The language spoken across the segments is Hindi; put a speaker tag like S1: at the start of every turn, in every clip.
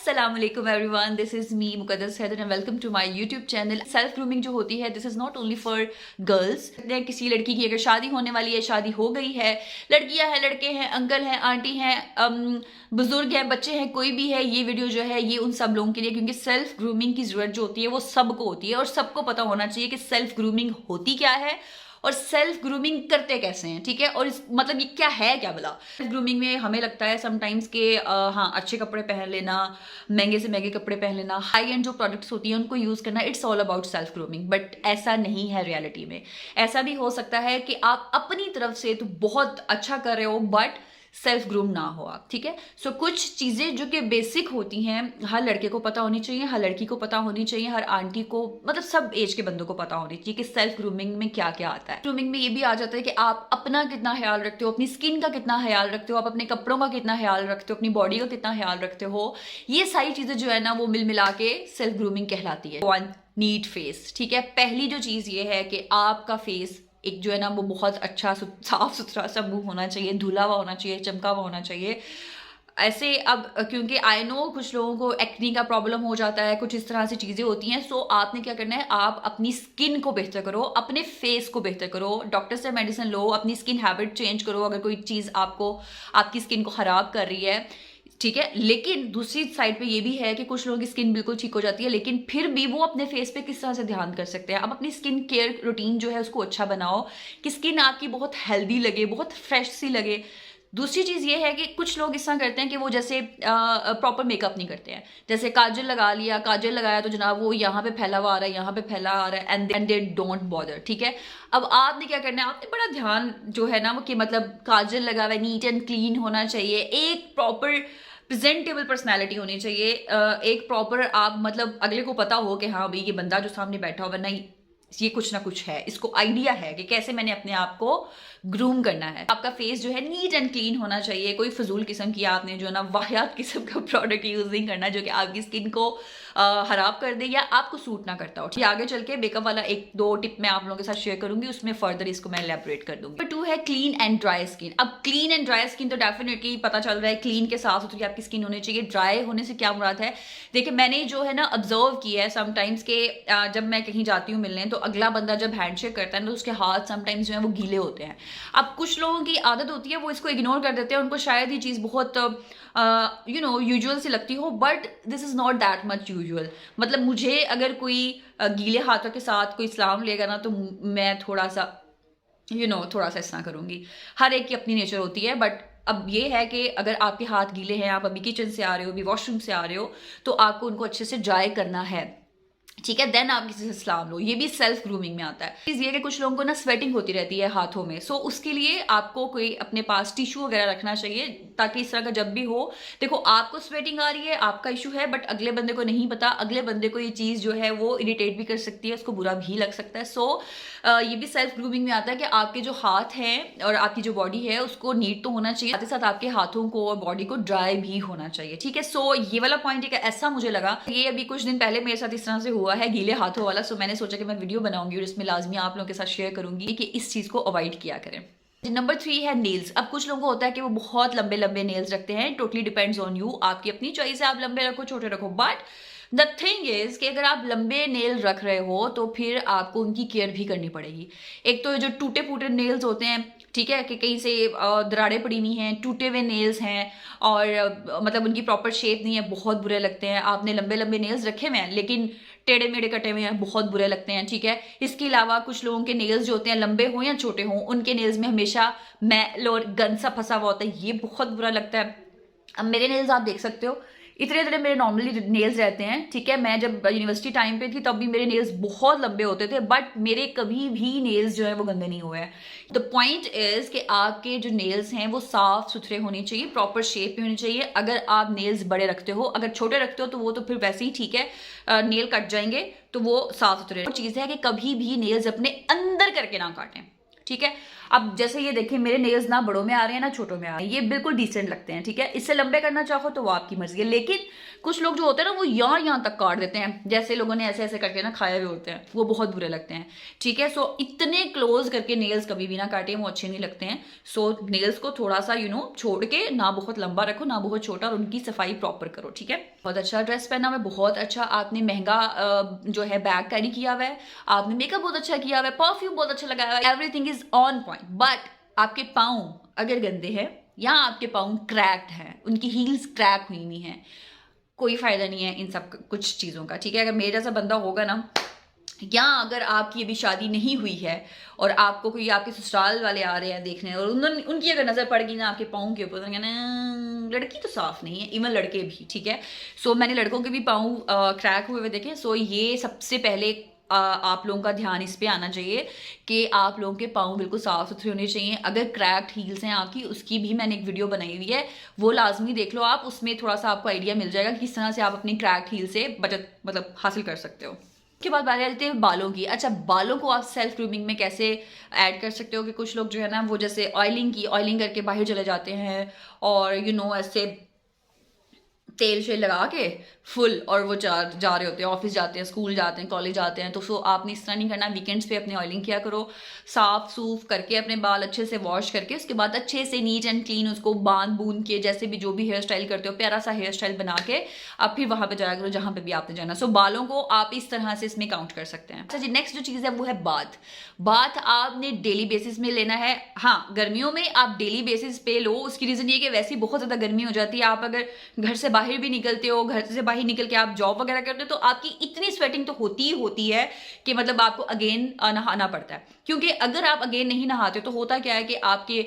S1: अस्सलामुअलैकुम everyone, this is me Muqaddas Haider and welcome to my YouTube channel. Self grooming जो होती है this is not only for girls. किसी लड़की की अगर शादी होने वाली है, शादी हो गई है, लड़कियां हैं, लड़के हैं, अंकल हैं, आंटी हैं, बुजुर्ग हैं, बच्चे हैं, कोई भी है, ये वीडियो जो है ये उन सब लोगों के लिए, क्योंकि सेल्फ ग्रूमिंग की जरूरत जो होती है वो सबको होती है और सबको पता होना चाहिए कि सेल्फ ग्रूमिंग होती क्या है और सेल्फ ग्रूमिंग करते कैसे हैं। ठीक है, और इस मतलब ये क्या है, क्या बोला। सेल्फ ग्रूमिंग में हमें लगता है समटाइम्स के हाँ अच्छे कपड़े पहन लेना, महंगे से महंगे कपड़े पहन लेना, हाई एंड जो प्रोडक्ट्स होती हैं उनको यूज करना, it's all about self grooming. But ऐसा नहीं है रियलिटी में। ऐसा भी हो सकता है कि आप अपनी तरफ से तो बहुत अच्छा कर रहे हो बट सेल्फ ग्रूम ना हो आप। ठीक है, सो कुछ चीजें जो कि बेसिक होती हैं हर लड़के को पता होनी चाहिए, हर लड़की को पता होनी चाहिए, हर आंटी को, मतलब सब एज के बंदों को पता होनी चाहिए कि सेल्फ ग्रूमिंग में क्या क्या आता है। ग्रूमिंग में ये भी आ जाता है कि आप अपना कितना ख्याल रखते हो, अपनी स्किन का कितना ख्याल रखते हो, आप अपने कपड़ों का कितना ख्याल रखते हो, अपनी बॉडी का कितना ख्याल रखते हो। ये सारी चीजें जो है ना वो मिल मिला के सेल्फ ग्रूमिंग कहलाती है। One, neat face. ठीक है, पहली जो चीज ये है कि आपका फेस एक जो है ना वो बहुत अच्छा साफ सुथरा सा मुंह होना चाहिए, धुला हुआ होना चाहिए, चमका हुआ होना चाहिए। ऐसे अब क्योंकि आई नो कुछ लोगों को एक्नी का प्रॉब्लम हो जाता है, कुछ इस तरह से चीज़ें होती हैं। सो आपने क्या करना है, आप अपनी स्किन को बेहतर करो, अपने फेस को बेहतर करो, डॉक्टर से मेडिसिन लो, अपनी स्किन हैबिट चेंज करो अगर कोई चीज़ आपको आपकी स्किन को ख़राब कर रही है। ठीक है, लेकिन दूसरी साइड पे ये भी है कि कुछ लोगों की स्किन बिल्कुल ठीक हो जाती है लेकिन फिर भी वो अपने फेस पे किस तरह से ध्यान कर सकते हैं। अब अपनी स्किन केयर रूटीन जो है उसको अच्छा बनाओ कि स्किन आपकी बहुत हेल्दी लगे, बहुत फ्रेश सी लगे। दूसरी चीज ये है कि कुछ लोग इस तरह करते हैं कि वो जैसे प्रॉपर मेकअप नहीं करते हैं, जैसे काजल लगा लिया, काजल लगाया तो जनाब वो यहाँ पे फैला हुआ आ रहा है, यहाँ पे फैला आ रहा है, एंड दे डोंट बॉदर। ठीक है, अब आपने क्या करना है, आपने बड़ा ध्यान जो है ना वो कि मतलब काजल लगा हुआ है, नीट एंड क्लीन होना चाहिए, एक प्रॉपर प्रेजेंटेबल पर्सनैलिटी होनी चाहिए, एक प्रॉपर आप मतलब अगले को पता हो कि हाँ भाई ये बंदा जो सामने बैठा हुआ नहीं, ये कुछ ना कुछ है, इसको आइडिया है कि कैसे मैंने अपने आप को ग्रूम करना है। आपका फेस जो है नीट एंड क्लीन होना चाहिए, कोई फजूल किस्म की आपने जो ना वाहियात किस्म का प्रोडक्ट यूज नहीं करना जो कि आपकी स्किन को खराब कर दे या आपको सूट ना करता हो। आगे चल के मेकअप वाला एक दो टिप मैं आप लोगों के साथ शेयर करूंगी, उसमें फर्दर इसको मैं एलैबोरेट कर दूंगी। नंबर 2 है क्लीन एंड ड्राई स्किन। अब क्लीन एंड ड्राई स्किन तो डेफिनेटली पता चल रहा है, क्लीन के साफ सुथरी आपकी स्किन होनी चाहिए। ड्राई होने से क्या मुराद है, देखिए मैंने जो है ना ऑब्जर्व किया है समटाइम्स के जब मैं कहीं जाती हूँ मिलने तो अगला बंदा जब हैंडशेक करता है ना तो उसके हाथ समटाइम्स जो है वो गीले होते हैं। अब कुछ लोगों की आदत होती है वो इसको इग्नोर कर देते हैं, उनको शायद ये चीज़ बहुत यूजुअल सी लगती हो, but this is not that much usual. मतलब मुझे अगर कोई गीले हाथों के साथ कोई सलाम लेगा ना तो मैं थोड़ा सा थोड़ा सा इस तरह करूंगी। हर एक की अपनी नेचर होती है, बट अब ये है कि अगर आपके हाथ गीले हैं, आप अभी किचन से आ रहे हो, अभी वॉशरूम से आ रहे हो, तो आपको उनको अच्छे से ड्राई करना है। ठीक है, देन आप किसी से सलाम लो, ये भी सेल्फ ग्रूमिंग में आता है। चीज ये कि कुछ लोगों को ना स्वेटिंग होती रहती है हाथों में, सो उसके लिए आपको कोई अपने पास टिश्यू वगैरह रखना चाहिए ताकि इस तरह का जब भी हो, देखो आपको स्वेटिंग आ रही है आपका इशू है बट अगले बंदे को नहीं पता, अगले बंदे को ये चीज जो है वो इरिटेट भी कर सकती है, उसको बुरा भी लग सकता है। सो ये भी सेल्फ ग्रूमिंग में आता है कि आपके जो हाथ हैं और आपकी जो बॉडी है उसको नीट तो होना चाहिए, साथ ही साथ आपके हाथों को और बॉडी को ड्राई भी होना चाहिए। ठीक है, सो ये वाला पॉइंट एक ऐसा मुझे लगा, ये अभी कुछ दिन पहले मेरे साथ इस तरह से हुआ है गीले हाथों वाला। सो मैंने सोचा कि मैं वीडियो बनाऊंगी और इसमें लाजमी आप लोगों के साथ शेयर करूंगी कि इस चीज को अवॉइड किया करें। नंबर 3 है नेल्स। अब कुछ लोगों को होता है कि वो बहुत लंबे लंबे नेल्स रखते हैं, टोटली डिपेंड्स ऑन यू, आपकी अपनी चॉइस है, आप लंबे रखो छोटे रखो, बट द थिंग इज कि अगर आप लंबे नेल रख रहे हो तो फिर आपको उनकी केयर भी करनी पड़ेगी। एक तो जो टूटे फूटे नेल्स होते हैं, ठीक है, कि कहीं से दरारें पड़ी हुई हैं, टूटे हुए नेल्स हैं और मतलब उनकी प्रॉपर शेप नहीं है, बहुत बुरे लगते हैं। आपने लंबे लंबे नेल्स रखे हुए हैं लेकिन टेढ़े मेढ़े कटे हुए हैं, बहुत बुरे लगते हैं। ठीक है, इसके अलावा कुछ लोगों के नेल्स जो होते हैं लंबे हो या छोटे हो, उनके नेल्स में हमेशा मैल और गंद सा फंसा हुआ होता है, ये बहुत बुरा लगता है। अब मेरे नेल्स आप देख सकते हो, इतने इतने मेरे नॉर्मली नेल्स रहते हैं। ठीक है, मैं जब यूनिवर्सिटी टाइम पे थी तब भी मेरे नेल्स बहुत लंबे होते थे, बट मेरे कभी भी नेल्स जो है वो गंदे नहीं हुए हैं। द पॉइंट इज कि आपके जो नेल्स हैं वो साफ सुथरे होने चाहिए, प्रॉपर शेप में होनी चाहिए। अगर आप नेल्स बड़े रखते हो, अगर छोटे रखते हो तो वो तो फिर वैसे ही ठीक है, नेल कट जाएंगे तो वो साफ सुथरे। चीज़ है कि कभी भी नेल्स अपने अंदर करके ना काटें। ठीक है, अब जैसे ये देखिए मेरे नेल्स ना बड़ों में आ रहे हैं ना छोटों में आ रहे हैं, ये बिल्कुल डिसेंट लगते हैं, ठीक है। इससे लंबे करना चाहो तो वो आपकी मर्जी है, लेकिन कुछ लोग जो होते हैं ना वो यहाँ तक काट देते हैं, जैसे लोगों ने ऐसे ऐसे करके ना खाए हुए होते हैं, वो बहुत बुरे लगते हैं, ठीक है। सो इतने क्लोज करके नेल्स कभी भी ना काटे, वो अच्छे नहीं लगते हैं। सो नेल्स को थोड़ा सा छोड़ के, ना बहुत लंबा रखो ना बहुत छोटा, और उनकी सफाई प्रॉपर करो, ठीक है। बहुत अच्छा ड्रेस पहना हुआ है, बहुत अच्छा आपने महंगा जो है बैग कैरी किया हुआ है, आपने मेकअप बहुत अच्छा किया हुआ है, परफ्यूम बहुत अच्छा लगाया हुआ है, everything is on point. But आपके पाँव अगर गंदे हैं या आपके पाँव क्रैक्ड हैं, उनकी हील्स क्रैक हुई हुई हैं, कोई फायदा नहीं है इन सब कुछ चीज़ों का, ठीक है। अगर मेरे जैसा बंदा होगा ना, या अगर आपकी अभी शादी नहीं हुई है और आपको कोई आपके ससुराल वाले आ रहे हैं देखने, और उनकी अगर नज़र पड़ गई ना आपके पाँव के ऊपर, तो कहना लड़की तो साफ नहीं है, इवन लड़के भी, ठीक है। सो मैंने लड़कों के भी पाँव क्रैक हुए हुए देखे। सो ये सबसे पहले आप लोगों का ध्यान इस पे आना चाहिए कि आप लोगों के पाँव बिल्कुल साफ सुथरे होने चाहिए। अगर क्रैक्ड हील्स हैं आपकी, उसकी भी मैंने एक वीडियो बनाई हुई है, वो लाजमी देख लो आप, उसमें थोड़ा सा आपको आइडिया मिल जाएगा कि किस तरह से आप अपनी क्रैक्ड हील से बचत मतलब हासिल कर सकते हो। के बाद बात आती है बालों की। अच्छा, बालों को आप सेल्फ ग्रूमिंग में कैसे ऐड कर सकते हो कि कुछ लोग जो है ना वो जैसे ऑयलिंग करके बाहर चले जाते हैं और ऐसे तेल शेल लगा के फुल, और वो जा रहे होते हैं, ऑफिस जाते हैं, स्कूल जाते हैं, कॉलेज जाते हैं। तो सो आपने इस तरह नहीं करना, वीकेंड्स पे अपने ऑयलिंग किया करो, साफ सूफ करके अपने बाल अच्छे से वॉश करके, उसके बाद अच्छे से नीट एंड क्लीन उसको बांध बूंद के, जैसे भी जो भी हेयर स्टाइल करते हो प्यारा सा हेयर स्टाइल बना के आप फिर वहां पे जाया करो जहां पे भी आपने जाना। सो बालों को आप इस तरह से इसमें काउंट कर सकते हैं। अच्छा जी, नेक्स्ट जो चीज़ है वो है बाथ। बाथ आपने डेली बेसिस में लेना है। हाँ, गर्मियों में आप डेली बेसिस पे लो, उसकी रीज़न ये कि वैसे ही बहुत ज़्यादा गर्मी हो जाती है। आप अगर घर से बाहर भी निकलते हो, घर से बाहर निकल के आप जॉब वगैरह करते हो, तो आपकी इतनी स्वेटिंग तो होती ही होती है कि मतलब आपको अगेन नहाना पड़ता है। क्योंकि अगर आप अगेन नहीं नहाते तो होता क्या है कि आपके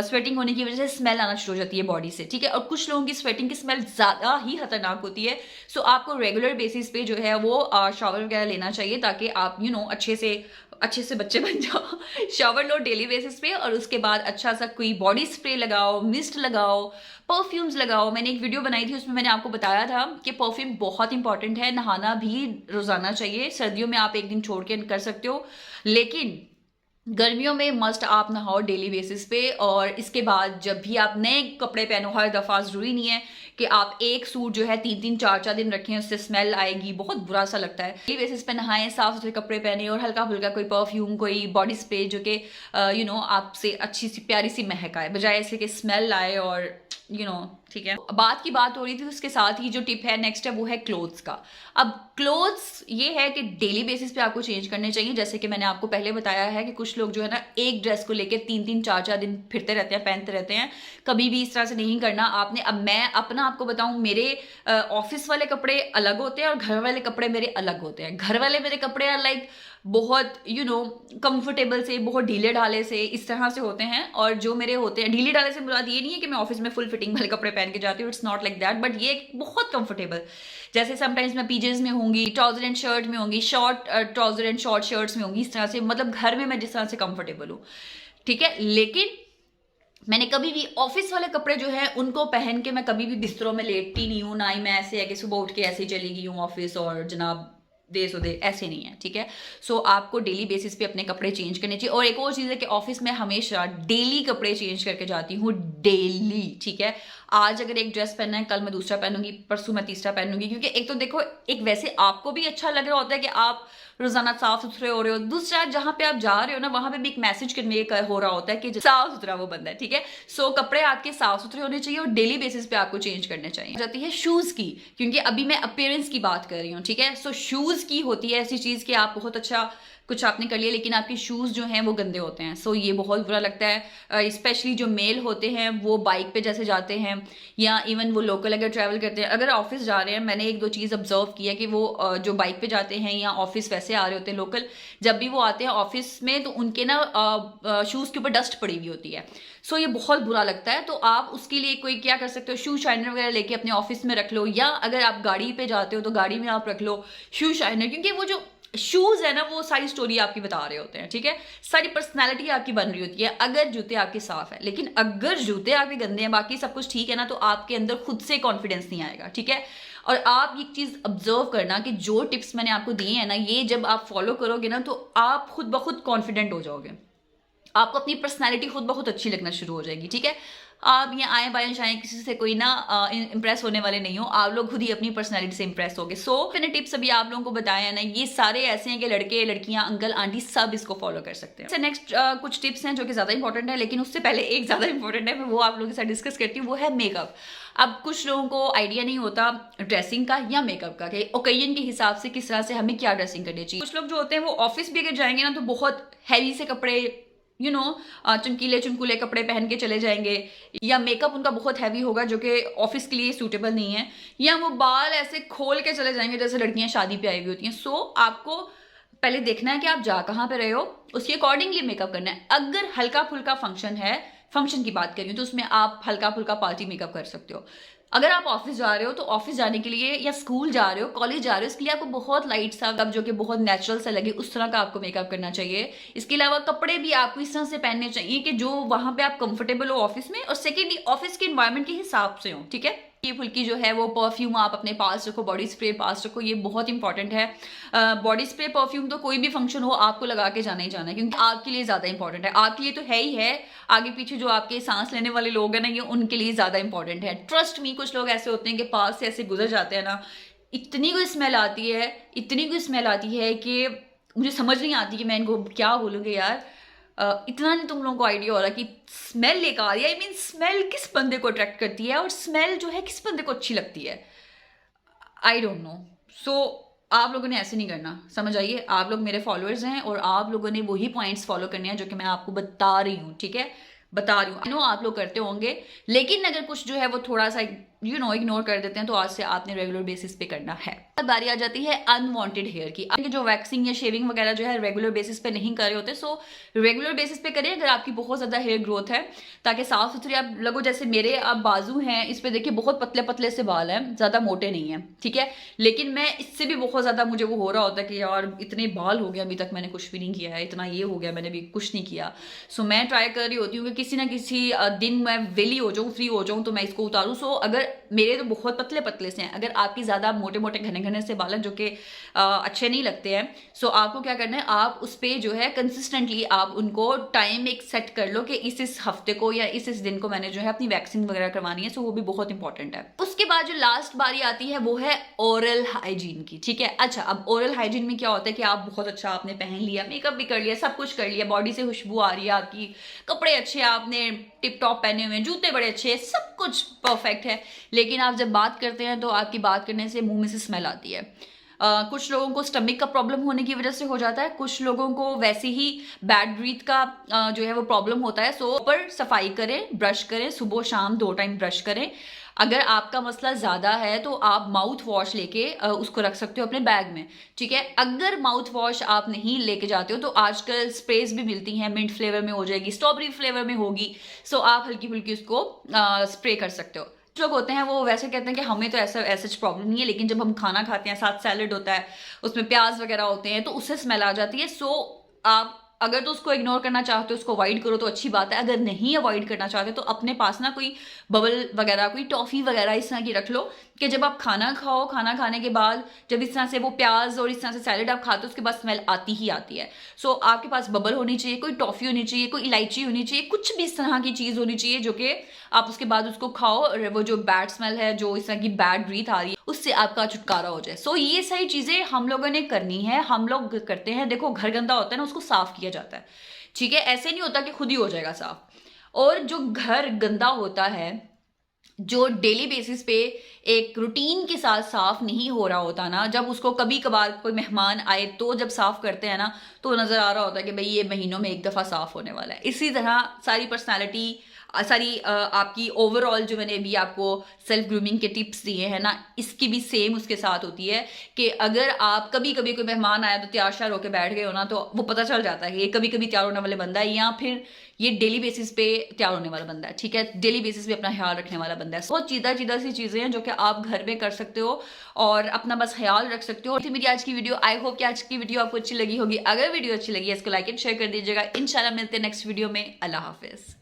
S1: स्वेटिंग होने की वजह से स्मेल आना शुरू हो जाती है बॉडी से, ठीक है। और कुछ लोगों की स्वेटिंग की स्मेल ज़्यादा ही खतरनाक होती है। सो आपको रेगुलर बेसिस पे जो है वो शावर वगैरह लेना चाहिए, ताकि आप अच्छे से बच्चे बन जाओ। शावर लो डेली बेसिस पे, और उसके बाद अच्छा सा कोई बॉडी स्प्रे लगाओ, मिस्ट लगाओ, परफ्यूम्स लगाओ। मैंने एक वीडियो बनाई थी, उसमें मैंने आपको बताया था कि परफ्यूम बहुत इंपॉर्टेंट है, नहाना भी रोजाना चाहिए। सर्दियों में आप एक दिन छोड़ के कर सकते हो, लेकिन गर्मियों में मस्ट आप नहाओ डेली बेसिस पे। और इसके बाद जब भी आप नए कपड़े पहनो, हर दफ़ा ज़रूरी नहीं है कि आप एक सूट जो है 3-3 4-4 दिन रखें, उससे स्मेल आएगी, बहुत बुरा सा लगता है। डेली बेसिस पे नहाएं, साफ सुथरे कपड़े पहने, और हल्का फुल्का कोई परफ्यूम, कोई बॉडी स्प्रे जो कि आपसे अच्छी सी प्यारी सी महक आए, बजाय इसके कि स्मेल आए और ठीक है। बात की बात हो रही थी, उसके साथ ही जो टिप है नेक्स्ट है वो है क्लोथ्स का। अब क्लोथ्स ये है कि डेली बेसिस पे आपको चेंज करने चाहिए। जैसे कि मैंने आपको पहले बताया है कि कुछ लोग जो है ना एक ड्रेस को लेके 3-3 4-4 दिन फिरते रहते हैं, पहनते रहते हैं। कभी भी इस तरह से नहीं करना आपने। अब मैं अपना आपको बताऊं, मेरे ऑफिस वाले कपड़े अलग होते हैं और घर वाले कपड़े मेरे अलग होते हैं। घर वाले मेरे कपड़े लाइक बहुत कंफर्टेबल से, बहुत ढीले ढाले से, इस तरह से होते हैं। और जो मेरे होते हैं, ढीले ढाले से मुराद ये नहीं है कि मैं ऑफिस में फुल फिटिंग वाले कपड़े पहन के जाती हूँ, it's not like that, but ये बहुत कंफर्टेबल। जैसे समटाइम्स मैं पीजेस में होंगी, ट्राउजर एंड शर्ट में होंगी, short trouser and short shirts में होंगी, इस तरह से, मतलब घर में मैं जिस तरह से कंफर्टेबल हूँ, ठीक है। लेकिन मैंने कभी भी ऑफिस वाले कपड़े जो है उनको पहन के मैं कभी भी बिस्तरों में लेटती नहीं हूँ, ना ही मैं ऐसे है कि सुबह उठ के ऐसे ही चली गई हूँ ऑफिस और जनाब दे सो दे, ऐसे नहीं है, ठीक है। सो आपको डेली बेसिस पे अपने कपड़े चेंज करने चाहिए। और एक और चीज़ है कि ऑफिस में हमेशा डेली कपड़े चेंज करके जाती हूँ, डेली, ठीक है। आज अगर एक ड्रेस पहनना है, कल मैं दूसरा पहनूंगी, परसों मैं तीसरा पहनूंगी, क्योंकि एक तो देखो, एक वैसे आपको भी अच्छा लग रहा होता है कि आप रोजाना साफ सुथरे हो रहे हो, दूसरा जहां पे आप जा रहे हो ना वहां पे भी एक मैसेज कन्वे हो रहा होता है कि साफ सुथरा वो बंदा है, ठीक है। सो कपड़े आपके साफ सुथरे होने चाहिए और डेली बेसिस पे आपको चेंज करने चाहिए। जाती है शूज की, क्योंकि अभी मैं अपीयरेंस की बात कर रही हूँ, ठीक है। सो शूज की होती है ऐसी चीज कि आप बहुत अच्छा कुछ आपने कर लिया, लेकिन आपके शूज जो हैं वो गंदे होते हैं। सो ये बहुत बुरा लगता है। स्पेशली जो मेल होते हैं वो बाइक पे जैसे जाते हैं, या इवन वो लोकल अगर ट्रैवल करते हैं, अगर ऑफिस जा रहे हैं, मैंने एक दो चीज़ ऑब्जर्व किया कि वो जो बाइक पे जाते हैं या ऑफिस वैसे आ रहे होते हैं लोकल, जब भी वो आते हैं ऑफिस में तो उनके ना शूज़ के ऊपर डस्ट पड़ी हुई होती है। सो ये बहुत बुरा लगता है। तो आप उसके लिए कोई क्या कर सकते हो, शू शाइनर वगैरह लेके अपने ऑफिस में रख लो, या अगर आप गाड़ी पे जाते हो तो गाड़ी में आप रख लो शू शाइनर, क्योंकि वो जो शूज है ना वो सारी स्टोरी आपकी बता रहे होते हैं, ठीक है। सारी पर्सनालिटी आपकी बन रही होती है अगर जूते आपके साफ है। लेकिन अगर जूते आपके गंदे हैं, बाकी सब कुछ ठीक है ना, तो आपके अंदर खुद से कॉन्फिडेंस नहीं आएगा, ठीक है। और आप ये चीज ऑब्जर्व करना कि जो टिप्स मैंने आपको दिए हैं ना, ये जब आप फॉलो करोगे ना तो आप खुद ब खुद कॉन्फिडेंट हो जाओगे। आपको अपनी पर्सनैलिटी खुद बहुत अच्छी लगना शुरू हो जाएगी, ठीक है। आप ये आए बाएं शाएं किसी से कोई ना इम्प्रेस होने वाले नहीं हो, आप लोग खुद ही अपनी पर्सनैलिटी से इम्प्रेस होगे। सो मैंने टिप्स अभी आप लोगों को बताया ना, ये सारे ऐसे हैं कि लड़के लड़कियां अंकल आंटी सब इसको फॉलो कर सकते हैं। नेक्स्ट कुछ टिप्स हैं जो कि ज्यादा इंपॉर्टेंट है, लेकिन उससे पहले एक ज्यादा इंपॉर्टेंट है, मैं वो आप लोगों के साथ डिस्कस करती हूँ, वो है मेकअप। अब कुछ लोगों को आइडिया नहीं होता ड्रेसिंग का या मेकअप का, कि ओकेजन के हिसाब से किस तरह से हमें क्या ड्रेसिंग करनी चाहिए। कुछ लोग जो होते हैं वो ऑफिस भी अगर जाएंगे ना तो बहुत हैवी से कपड़े चमकीले चमकूले कपड़े पहन के चले जाएंगे, या मेकअप उनका बहुत हैवी होगा जो कि ऑफिस के लिए सूटेबल नहीं है, या वो बाल ऐसे खोल के चले जाएंगे जैसे लड़कियां शादी पे आई हुई होती हैं। सो आपको पहले देखना है कि आप जा कहाँ पे रहे हो, उसके अकॉर्डिंगली मेकअप करना है। अगर हल्का फुल्का फंक्शन है, फंक्शन की बात करिए तो उसमें आप हल्का फुल्का पार्टी मेकअप कर सकते हो। अगर आप ऑफिस जा रहे हो तो ऑफिस जाने के लिए, या स्कूल जा रहे हो, कॉलेज जा रहे हो, इसके लिए आपको बहुत लाइट सा जो कि बहुत नेचुरल सा लगे उस तरह का आपको मेकअप करना चाहिए। इसके अलावा कपड़े भी आपको इस तरह से पहनने चाहिए कि जो वहां पे आप कंफर्टेबल हो ऑफिस में, और सेकेंडली ऑफिस के एनवायरनमेंट के हिसाब से हो, ठीक है। ये फुल्की जो है वो परफ्यूम आप अपने पास रखो, बॉडी स्प्रे पास रखो, ये बहुत इंपॉर्टेंट है। बॉडी स्प्रे परफ्यूम तो कोई भी फंक्शन हो आपको लगा के जाना ही जाना है, क्योंकि आपके लिए ज्यादा इंपॉर्टेंट है। आपके लिए तो है ही है, आगे पीछे जो आपके सांस लेने वाले लोग हैं ना, ये उनके लिए ज्यादा इंपॉर्टेंट है। ट्रस्ट मी, कुछ लोग ऐसे होते हैं कि पास से ऐसे गुजर जाते हैं ना, इतनी कोई स्मेल आती है, इतनी कोई स्मेल आती है कि मुझे समझ नहीं आती कि मैं इनको क्या बोलूँगी यार। इतना नहीं तुम लोगों को आइडिया हो रहा कि स्मेल लेकर आ रही है। आई मीन स्मेल किस बंदे को अट्रैक्ट करती है और स्मेल जो है किस बंदे को अच्छी लगती है, आई डोंट नो। सो आप लोगों ने ऐसे नहीं करना, समझ आइए। आप लोग मेरे फॉलोअर्स हैं और आप लोगों ने वही पॉइंट्स फॉलो करने हैं जो कि मैं आपको बता रही हूँ, ठीक है, बता रही हूँ। नो आप लोग करते होंगे, लेकिन अगर कुछ जो है वो थोड़ा सा इग्नोर कर देते हैं तो आज से आपने रेगुलर बेसिस पे करना है। अब बारी आ जाती है अनवांटेड हेयर की। आपके जो वैक्सिंग या शेविंग वगैरह जो है रेगुलर बेसिस पे नहीं कर रहे होते, सो रेगुलर बेसिस पे करें अगर आपकी बहुत ज्यादा हेयर ग्रोथ है, ताकि साफ सुथरी आप लगो। जैसे मेरे अब बाजू हैं, इस पे देखिए बहुत पतले पतले से बाल हैं, ज्यादा मोटे नहीं है, ठीक है, लेकिन मैं इससे भी बहुत ज्यादा मुझे वो हो रहा होता है कि यार इतने बाल हो गया, अभी तक मैंने कुछ भी नहीं किया है, इतना ये हो गया मैंने भी कुछ नहीं किया। सो मैं ट्राई कर रही होती हूँ कि किसी ना किसी दिन मैं वेली हो जाऊँ, फ्री हो जाऊँ तो मैं इसको उतारूँ। सो अगर मेरे तो बहुत पतले पतले से हैं, अगर आपकी ज्यादा मोटे मोटे घने घने से बाल हैं जो कि अच्छे नहीं लगते हैं, सो आपको क्या करना है, आप उस पे जो है कंसिस्टेंटली आप उनको टाइम एक सेट कर लो कि इस हफ्ते को या इस दिन को मैंने जो है अपनी वैक्सिंग वगैरह करवानी है। सो वो भी बहुत इंपॉर्टेंट है। उसके बाद जो लास्ट बारी आती है वो है ओरल हाइजीन की, ठीक है। अच्छा, अब ओरल हाइजीन में क्या होता है कि आप बहुत अच्छा आपने पहन लिया, मेकअप भी कर लिया, सब कुछ कर लिया, बॉडी से खुशबू आ रही है आपकी, कपड़े अच्छे आपने टिप टॉप पहने हुए हैं, जूते बड़े अच्छे, सब कुछ परफेक्ट है, लेकिन आप जब बात करते हैं तो आपकी बात करने से मुंह में से स्मेल आती है। कुछ लोगों को स्टमक का प्रॉब्लम होने की वजह से हो जाता है, कुछ लोगों को वैसे ही बैड ब्रीथ का जो है वो प्रॉब्लम होता है। सो पर सफाई करें, ब्रश करें, सुबह शाम 2 टाइम ब्रश करें। अगर आपका मसला ज्यादा है तो आप माउथ वॉश लेके उसको रख सकते हो अपने बैग में, ठीक है। अगर माउथ वॉश आप नहीं लेके जाते हो तो आजकल स्प्रेज भी मिलती हैं, मिंट फ्लेवर में हो जाएगी, स्ट्रॉबेरी फ्लेवर में होगी, सो आप हल्की फुल्की उसको स्प्रे कर सकते हो। लोग होते हैं वो वैसे कहते हैं कि हमें तो ऐसा प्रॉब्लम नहीं है, लेकिन जब हम खाना खाते हैं, साथ सैलेड होता है, उसमें प्याज वगैरह होते हैं, तो उससे स्मेल आ जाती है। सो आप अगर तो उसको इग्नोर करना चाहते हो, उसको अवॉइड करो तो अच्छी बात है। अगर नहीं अवॉइड करना चाहते तो अपने पास ना कोई बबल वगैरह, कोई टॉफी वगैरह इस तरह की रख लो कि जब आप खाना खाओ, खाना खाने के बाद जब इस तरह से वो प्याज और इस तरह से सैलेड आप खाते हो उसके बाद स्मेल आती ही आती है। सो आपके पास बबल होनी चाहिए, कोई टॉफी होनी चाहिए, कोई इलायची होनी चाहिए, कुछ भी इस तरह की चीज़ होनी चाहिए जो कि आप उसके बाद उसको खाओ और वो जो बैड स्मेल है, जो इस तरह की बैड ब्रीथ आ रही है, उससे आपका छुटकारा हो जाए। सो ये सारी चीज़ें हम लोगों ने करनी है, हम लोग करते हैं। देखो घर गंदा होता है ना, उसको साफ किया जाता है, ठीक है, ऐसे नहीं होता कि खुद ही हो जाएगा साफ। और जो घर गंदा होता है, जो डेली बेसिस पे एक रूटीन के साथ साफ नहीं हो रहा होता ना, जब उसको कभी कभार कोई मेहमान आए तो जब साफ करते हैं ना, तो नजर आ रहा होता है कि भाई ये महीनों में एक दफा साफ होने वाला है। इसी तरह सारी पर्सनालिटी, सारी आपकी ओवरऑल जो मैंने अभी आपको सेल्फ ग्रूमिंग के टिप्स दिए हैं ना, इसकी भी सेम उसके साथ होती है कि अगर आप कभी कभी कोई मेहमान आया तो तैयार श्यार होकर बैठ गए हो ना, तो वो पता चल जाता है कि ये कभी कभी तैयार होने वाले बंदा है या फिर ये डेली बेसिस पे तैयार होने वाला बंदा है, ठीक है, डेली बेसिस पे अपना ख्याल रखने वाला बंदा है। बहुत सीधा सी चीजें हैं जो कि आप घर में कर सकते हो और अपना बस ख्याल रख सकते हो। मेरी आज की वीडियो, आई होप कि आज की वीडियो आपको अच्छी लगी होगी। अगर वीडियो अच्छी लगी है इसको लाइक एंड शेयर कर दीजिएगा। इंशाल्लाह मिलते हैं नेक्स्ट वीडियो में। अल्लाह हाफिज।